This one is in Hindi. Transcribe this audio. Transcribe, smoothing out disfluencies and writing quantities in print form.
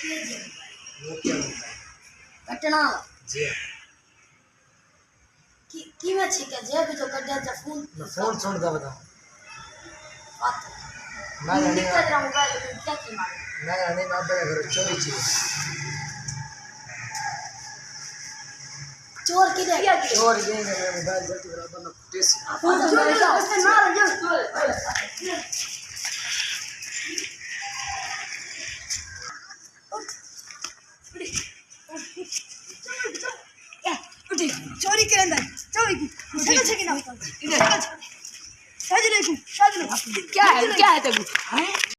वो क्या होता है? कटना जी की में छिके जे भी तो कट जा फोन फोन छोड़ दो बताओ बात मैं रहने दिक्कत रहा मोबाइल में क्या की मार मैं रहने का बड़ा घर चोरी चीज चोर की दे चोर ये मेरा मोबाइल जल्दी बराबर ना फुटे से फोन चोर का उसने मार जो चोरी के अंदर चोरी की सगा छके ना इधर शादी ले क्या है तेरे